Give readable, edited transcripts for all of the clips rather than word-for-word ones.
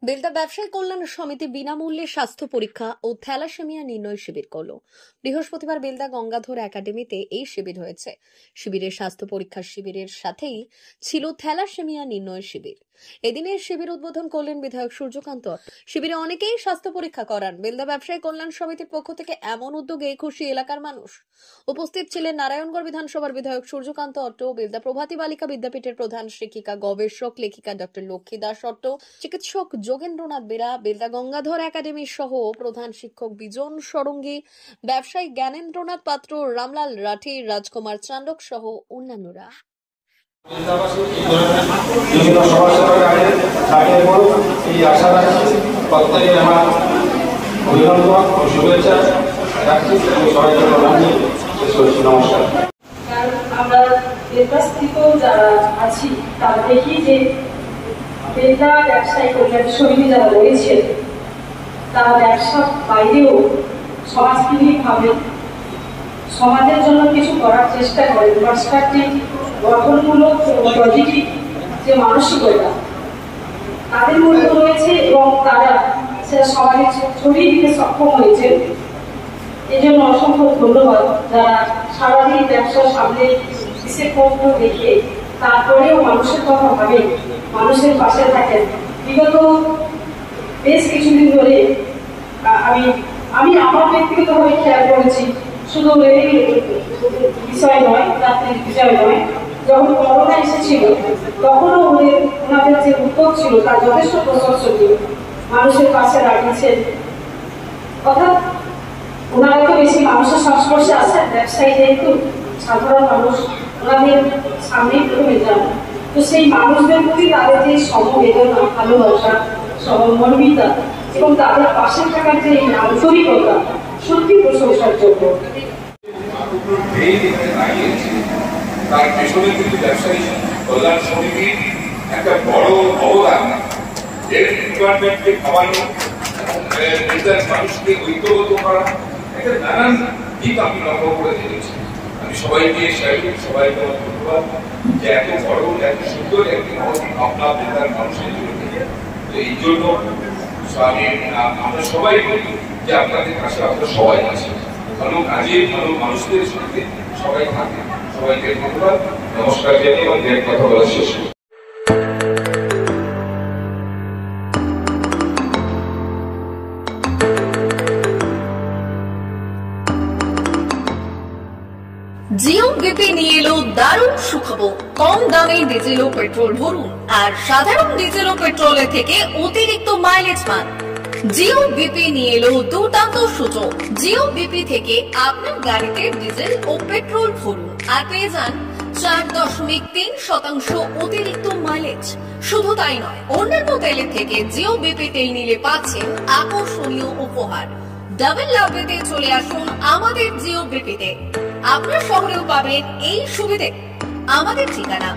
বেলদা ব্যবসায়ী কল্যাণ সমিতি বিনামূল্যে স্বাস্থ্য পরীক্ষা ও থ্যালাসেমিয়া নির্ণয় শিবির করল। বৃহস্পতিবার বেলদা গঙ্গাধর একাডেমিতে এই শিবির হয়েছে। শিবিরের স্বাস্থ্য পরীক্ষার শিবিরের সাথেই ছিল থ্যালাসেমিয়া নির্ণয় শিবির। এদিনের শিবির উদ্বোধন করলেন বিধায়ক সূর্যকান্ত। শিবিরে অনেকেই স্বাস্থ্য পরীক্ষা করান। বেলদা ব্যবসায়ী কল্যাণ সমিতির পক্ষ থেকে এমন উদ্যোগে খুশি এলাকার মানুষ। উপস্থিত ছিলেন নারায়ণগড় বিধানসভার বিধায়ক সূর্যকান্ত অট্ট, বেলদা প্রভাতী বালিকা বিদ্যাপীঠের প্রধান শিক্ষিকা গবেষক লেখিকা ডক্টর লক্ষ্মী দাস অট্ট, চিকিৎসক যোগেন্দ্রনাথ বেরা, বেলদা গঙ্গাধর একাডেমি সহ প্রধান শিক্ষক বিজন সরঙ্গী, ব্যবসায়ী জ্ঞানেন্দ্রনাথ পাত্র, রামলাল রাঠি, রাজকুমার চান্ডক সহ অন্যান্যরা। আমরা যারা আছি তারা দেখি যে বেলদা ব্যবসায়ী কল্যাণ সমিতি যারা রয়েছে তারা ব্যবসার বাইরেও সমাজকেন্দ্রিকভাবে সমাজের জন্য কিছু করার চেষ্টা করে। কনস্ট্রাকটিভ গঠনমূলক পজিটিভ যে মানসিকতা তাদের মধ্যে রয়েছে এবং তারা সেটা সমাজে ছড়িয়ে দিতে সক্ষম হয়েছে। এই জন্য অসংখ্য ধন্যবাদ যারা সারাদিন ব্যবসার সামনে বিশেষজ্ঞ দেখে তারপরেও মানুষের কথা ভাবে, মানুষের পাশে থাকেন। বিগত বেশ কিছুদিন ধরে আমি আমার ব্যক্তিগতভাবে খেয়াল করেছি, শুধু বিষয় নয়, রাত্রির বিষয় নয়, যখন করোনা এসেছিল তখনও ওনাদের যে উদ্যোগ ছিল তার যথেষ্ট প্রশংসনীয়। মানুষের পাশে দাঁড়িয়েছেন, অর্থাৎ ওনারা তো বেশি মানুষের সংস্পর্শে আসেন, ব্যবসায়ী যেহেতু সাধারণ মানুষ ওনাদের সামনেই প্রথমে যান। তো সেই মানুষদের প্রতি তাদের যে সমবেদনা, ভালোবাসা, সমমর্মিতা এবং তাদের পাশে থাকার যে আন্তরিকতা সত্যি প্রশংসার যোগ্য। তার পেছনে কিন্তু ব্যবসায়ী কল্যাণ সমিতির একটা বড় অবদান। হেলথ ডিপার্টমেন্টকে খাওয়ানো, মানুষকে ঐক্যবদ্ধ করা, একটা নানান দিক আমি লক্ষ্য করে দেখেছি। আমি সবাইকে সবাইকে ধন্যবাদ যে এত বড় এত সুন্দর একটি ভাবনা বেলদার মানুষের জন্য। তো এই জন্য আমরা সবাই বলি যে আপনাদের কাছে আমরা সবাই আছি, ভালো কাজে ভালো মানুষদের সঙ্গে সবাই থাকে। সবাইকে ধন্যবাদ, নমস্কার জানিয়ে আমার কথা বলা শেষ। জিও বিপি নিয়ে এলো দারুণ সুখবর। কম দামে ডিজেল ও পেট্রোল ভরুন আর সাধারণ ডিজেল ও পেট্রোলের থেকে অতিরিক্ত মাইলেজ পান। জিও বিপি নিয়ে এলো দুর্দান্ত সুযোগ। জিও বিপি থেকে আপনার গাড়িতে ডিজেল ও পেট্রোল ভরুন আর পেয়ে যান 4.3% অতিরিক্ত মাইলেজ। শুধু তাই নয়, অন্যান্য তেলের থেকে জিও বিপি তেল নিলে পাচ্ছেন আকর্ষণীয় উপহার। ডাবল লাভ পেতে চলে আসুন আমাদের জিও বিপিতে। আপনার শহরেও পাবেন এই সুবিধে। আমাদের ঠিকানা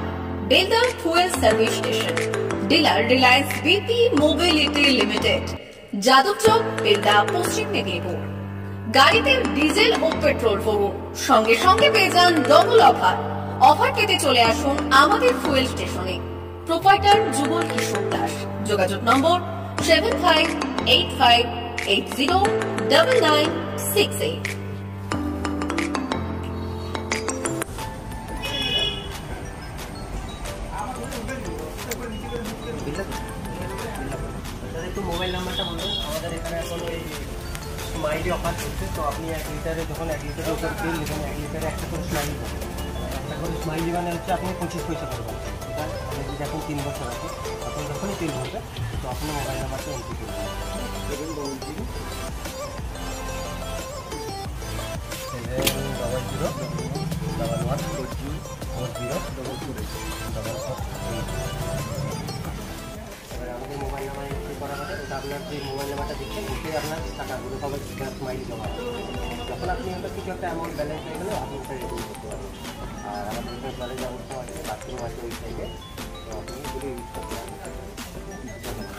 Belda fuel service station, dealer Reliance BP mobility limited, Jadabchak, Belda, পশ্চিম মেদিনীপুর। গাড়িতে ডিজেল ও পেট্রোল ভরুন, সঙ্গে সঙ্গে পেয়ে যান ডবল অফার। অফার পেতে চলে আসুন আমাদের ফুয়েল স্টেশনে। প্রোপাইটার যুগল কিশোর দাস। যোগাযোগ নম্বর 7585809968। একটু মোবাইল নাম্বারটা বলুন। আমাদের এখানে এখন ওই স্মাইলি অফার করছে, তো আপনি 1 লিটারে যখন 1 লিটারের উপর তেল নেবেন 1 লিটারে একটা করে স্মাইলি পাবেন। একটা করে স্মাইলি মানে হচ্ছে আপনি 25 পয়সা পাবেন। এটা আপনি যদি এখন 3 বছর আছে, আপনি যখনই তেল ভরবেন তো আপনার মোবাইল নাম্বারটা এন্ট্রি করবেন। আমাদের মোবাইল নাম্বার এন্ট্রি করা হবে, ওটা আপনার যে মোবাইল নাম্বারটা দিচ্ছেন ওতে আপনার টাকাগুলো সবাই স্মাইল জমা হবে। যখন আপনি ওটা কিছু একটা অ্যামাউন্ট ব্যালেন্স হয়ে গেলে আপনি ওটা রেডিং করতে পারবেন। আর আমাদের এখানে জলের ব্যবস্থা আছে, বাথরুম আছে ওই সাইডে, তো আপনি যদি ইউজ করতে পারেন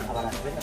আবার আসবেন।